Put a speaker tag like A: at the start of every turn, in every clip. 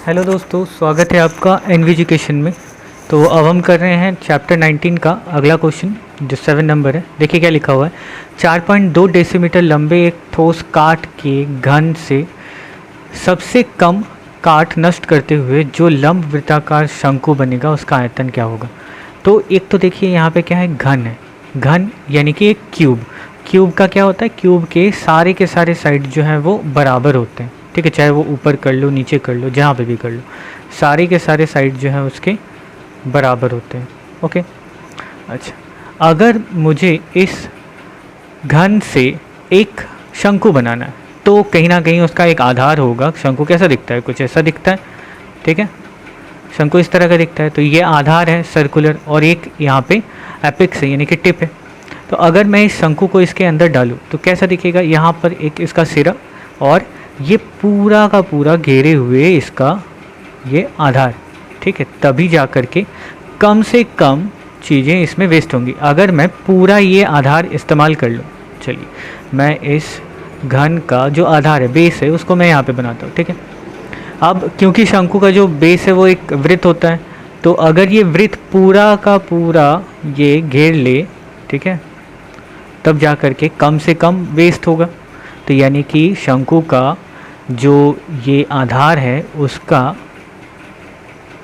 A: Hello दोस्तों, स्वागत है आपका एनवी में। तो अब हम कर रहे हैं चैप्टर 19 का अगला क्वेश्चन जो 7 नंबर है। देखिए क्या लिखा हुआ है। 4.2 डेसीमीटर लंबे एक ठोस काठ के घन से सबसे कम काठ नष्ट करते हुए जो लंब वृत्ताकार शंकु बनेगा उसका आयतन क्या होगा। तो एक तो देखिए यहाँ पे क्या है, घन है। घन यानी कि एक क्यूब। क्यूब का क्या होता है, क्यूब के सारे साइड जो है वो बराबर होते हैं। ठीक है, चाहे वो ऊपर कर लो नीचे कर लो जहाँ पे भी कर लो, सारे के सारे साइड जो है उसके बराबर होते हैं। ओके, अच्छा, अगर मुझे इस घन से एक शंकु बनाना है तो कहीं ना कहीं उसका एक आधार होगा। शंकु कैसा दिखता है, कुछ ऐसा दिखता है। ठीक है, शंकु इस तरह का दिखता है। तो ये आधार है सर्कुलर, और एक यहाँ पे एपिक्स है यानी कि टिप है। तो अगर मैं इस शंकु को इसके अंदर डालूँ तो कैसा दिखेगा, यहाँ पर एक इसका सिरा और ये पूरा का पूरा घेरे हुए इसका ये आधार। ठीक है, तभी जा कर के कम से कम चीज़ें इसमें वेस्ट होंगी। अगर मैं पूरा ये आधार इस्तेमाल कर लूँ, चलिए मैं इस घन का जो आधार है, बेस है, उसको मैं यहाँ पे बनाता हूँ। ठीक है, अब क्योंकि शंकु का जो बेस है वो एक वृत्त होता है, तो अगर ये वृत्त पूरा का पूरा ये घेर ले, ठीक है, तब जा कर के कम से कम वेस्ट होगा। तो यानी कि शंकु का जो ये आधार है उसका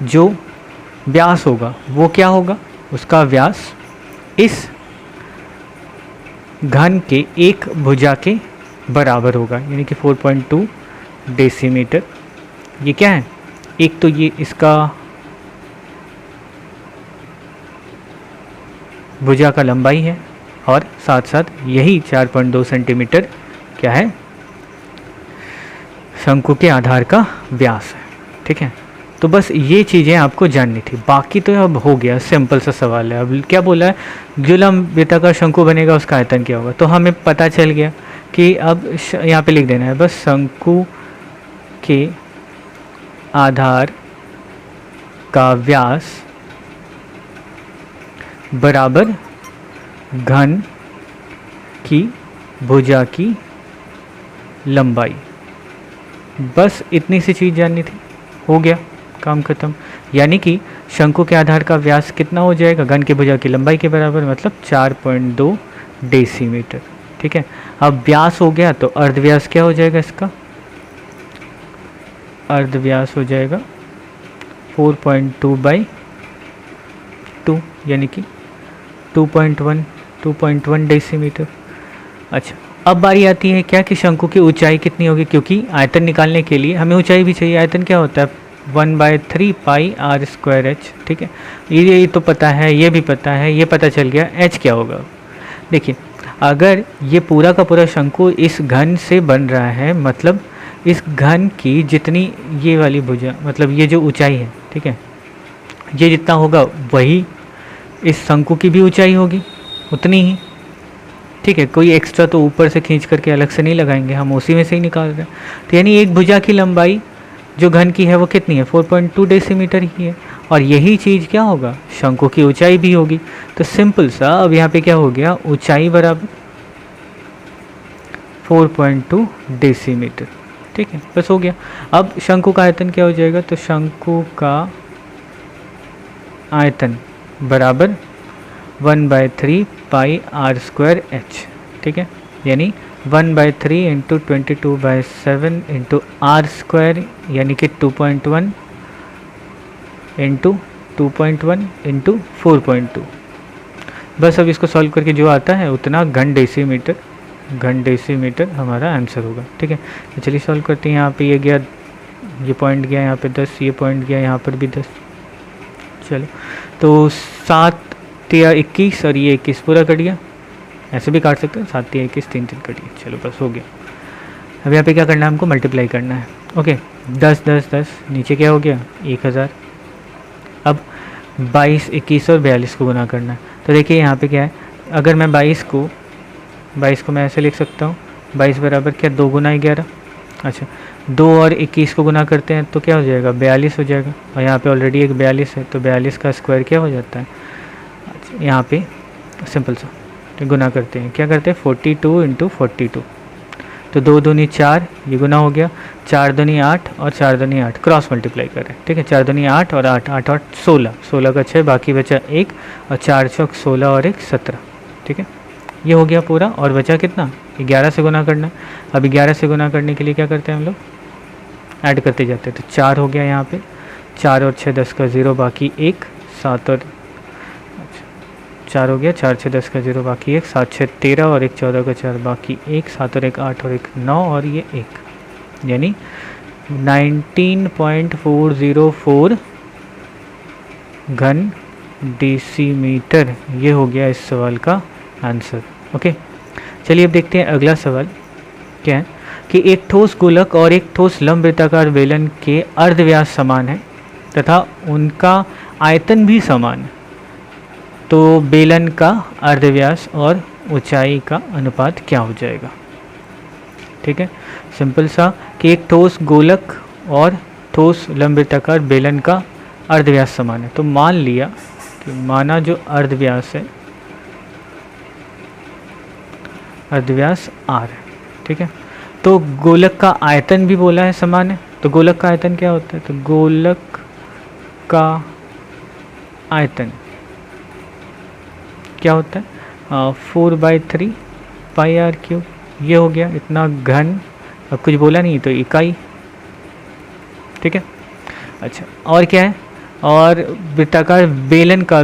A: जो व्यास होगा वो क्या होगा, उसका व्यास इस घन के एक भुजा के बराबर होगा, यानी कि 4.2 डेसीमीटर। ये क्या है, एक तो ये इसका भुजा का लंबाई है और साथ साथ यही 4.2 सेंटीमीटर क्या है, शंकु के आधार का व्यास है। ठीक है, तो बस ये चीज़ें आपको जाननी थी, बाकी तो अब हो गया, सिंपल सा सवाल है। अब क्या बोला है, जो लंब वृत्ताकार शंकु बनेगा उसका आयतन क्या होगा। तो हमें पता चल गया कि अब यहाँ पे लिख देना है बस, शंकु के आधार का व्यास बराबर घन की भुजा की लंबाई। बस इतनी सी चीज़ जाननी थी, हो गया काम खत्म। यानी कि शंकु के आधार का व्यास कितना हो जाएगा, घन की भुजा की लंबाई के बराबर, मतलब 4.2 डेसीमीटर। ठीक है, अब व्यास हो गया तो अर्धव्यास क्या हो जाएगा इसका, अर्धव्यास हो जाएगा 4.2/2 यानी कि 2.1 डेसीमीटर। अच्छा, अब बारी आती है क्या कि शंकु की ऊंचाई कितनी होगी, क्योंकि आयतन निकालने के लिए हमें ऊंचाई भी चाहिए। आयतन क्या होता है, 1/3 पाई r स्क्वायर h। ठीक है, ये तो पता है, ये भी पता है, ये पता चल गया। h क्या होगा, देखिए अगर ये पूरा का पूरा शंकु इस घन से बन रहा है, मतलब इस घन की जितनी ये वाली भुजा, मतलब ये जो ऊंचाई है, ठीक है, ये जितना होगा वही इस शंकु की भी ऊंचाई होगी, उतनी ही। ठीक है, कोई एक्स्ट्रा तो ऊपर से खींच करके अलग से नहीं लगाएंगे, हम उसी में से ही निकाल रहे हैं। तो यानी एक भुजा की लंबाई जो घन की है वो कितनी है, 4.2 डेसीमीटर ही है, और यही चीज़ क्या होगा, शंकु की ऊंचाई भी होगी। तो सिंपल सा अब यहाँ पे क्या हो गया, ऊंचाई बराबर 4.2 डेसीमीटर। ठीक है, बस हो गया। अब शंकु का आयतन क्या हो जाएगा, तो शंकु का आयतन बराबर 1/3 पाई r स्क्वायर h। ठीक है, यानी 1/3 इंटू 22/7 इंटू r स्क्वायर, यानी कि 2.1 इंटू 2.1 इंटू 4.2। बस अब इसको सॉल्व करके जो आता है उतना घन डेसीमीटर हमारा आंसर होगा। ठीक है, तो चलिए सॉल्व करते हैं। यहाँ पे ये गया, ये पॉइंट गया यहाँ पे 10, ये पॉइंट गया यहाँ पर भी 10। चलो, तो 7 या 21 और ये 21 पूरा कट गया। ऐसे भी काट सकते हैं, 7 या 21, 3 कट गया। चलो बस हो गया। अब यहाँ पे क्या करना है, हमको मल्टीप्लाई करना है। ओके, 10 10 10, नीचे क्या हो गया 1000। अब 22, 21 और 42 को गुना करना है। तो देखिए यहाँ पे क्या है, अगर मैं 22 को मैं ऐसे लिख सकता हूँ, 22 बराबर क्या, 2 गुना 11। अच्छा, 2 और 21 को गुना करते हैं तो क्या हो जाएगा, 42 हो जाएगा, और यहाँ पे ऑलरेडी एक 42 है, तो 42 का स्क्वायर क्या हो जाता है। अच्छा, यहाँ पे सिंपल सा गुना करते हैं, क्या करते हैं, 42 इंटू 42, तो 2 दूनी 4, ये गुना हो गया, 4 दूनी 8 और 4 दूनी 8 क्रॉस मल्टीप्लाई करें, ठीक है। 4 दूनी 8 और 8, 8 8 16, 16 का 6, बाकी बचा 1 और 4 चौक 16 और 1 17, ठीक है। ये हो गया पूरा और बचा कितना, 11 से गुना करना है। अब 11 से गुना करने के लिए क्या करते हैं हम लोग, ऐड करते जाते हैं। तो 4 हो गया यहाँ पे, 4 और 6 10 का 0 बाकी 1, 7 और 4 हो गया, 4 6 10 का 0 बाकी 1, 7 6 13 और 1 14 का 4 बाकी 1, 7 और 1 8 और 1 9 और ये 1, यानी 19.404 घन डेसीमीटर। ये हो गया इस सवाल का आंसर। ओके, चलिए अब देखते हैं अगला सवाल क्या है कि एक ठोस गोलक और एक ठोस लंब वृत्ताकार बेलन के अर्धव्यास समान है तथा उनका आयतन भी समान है, तो बेलन का अर्धव्यास और ऊंचाई का अनुपात क्या हो जाएगा। ठीक है, सिंपल सा कि एक ठोस गोलक और ठोस लंब वृत्ताकार बेलन का अर्धव्यास समान है, तो मान लिया कि माना जो अर्धव्यास है, अर्धव्यास r है, ठीक है। तो गोलक का आयतन भी बोला है समान है, तो गोलक का आयतन क्या होता है, तो गोलक का आयतन क्या होता है, 4/3 पाई r क्यूब। ये हो गया इतना घन, अब कुछ बोला नहीं तो इकाई, ठीक है। अच्छा, और क्या है, और वृत्ताकार बेलन का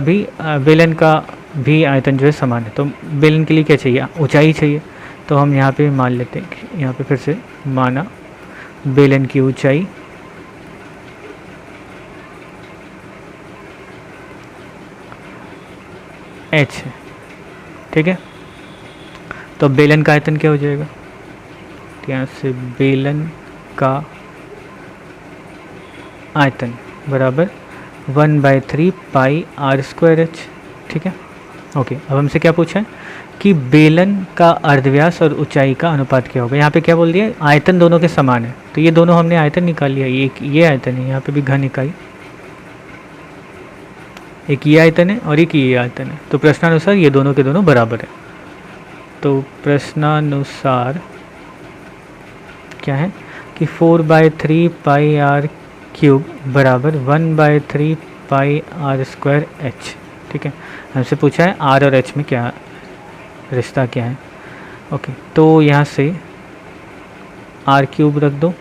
A: भी आयतन जो है समान है, तो बेलन के लिए क्या चाहिए, ऊंचाई चाहिए। तो हम यहाँ पे मान लेते हैं कि यहाँ पे फिर से माना बेलन की ऊंचाई h है, ठीक है। तो बेलन का आयतन क्या हो जाएगा, तो यहाँ से बेलन का आयतन बराबर 1/3 पाई r²h, ठीक है। ओके, अब हमसे क्या पूछा है कि बेलन का अर्धव्यास और ऊंचाई का अनुपात क्या होगा। यहाँ पे क्या बोल दिया, आयतन दोनों के समान है, तो ये दोनों हमने आयतन निकाल लिया, ये आयतन है, यहाँ पे भी घन इकाई, एक ये आयतन है और एक ये आयतन है, तो प्रश्नानुसार ये दोनों के दोनों बराबर है। तो प्रश्नानुसार क्या है कि 4/3 पाई r क्यूब बराबर 1/3 पाई r²h, ठीक है। हमसे पूछा है r और h में क्या रिश्ता क्या है। ओके, तो यहाँ से r क्यूब रख दो,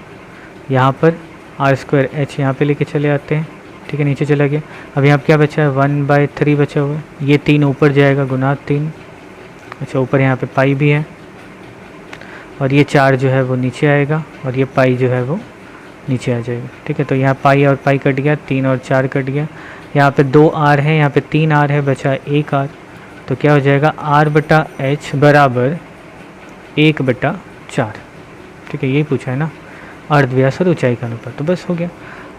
A: यहाँ पर r²h यहाँ पे लेके चले आते हैं, ठीक है, नीचे चला गया। अब यहाँ क्या बचा है, 1/3 बचा हुआ है, ये 3 ऊपर जाएगा, गुना 3। अच्छा, ऊपर यहाँ पे पाई भी है, और ये 4 जो है वो नीचे आएगा, और ये पाई जो है वो नीचे आ जाएगा, ठीक है। तो यहाँ पाई और पाई कट गया, 3 और 4 कट गया, यहाँ पे 2 r है, यहाँ पे 3 r है, बचा 1 r, तो क्या हो जाएगा r/h बराबर 1/4, ठीक है। यही पूछा है ना, अर्धव्यास और ऊंचाई का अनुपात, तो बस हो गया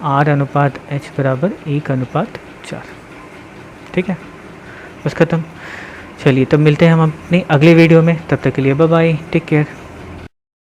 A: r/h बराबर 1/4, ठीक है, बस ख़त्म। चलिए तब मिलते हैं हम अपनी अगले वीडियो में, तब तक के लिए बाय बाय, टेक केयर।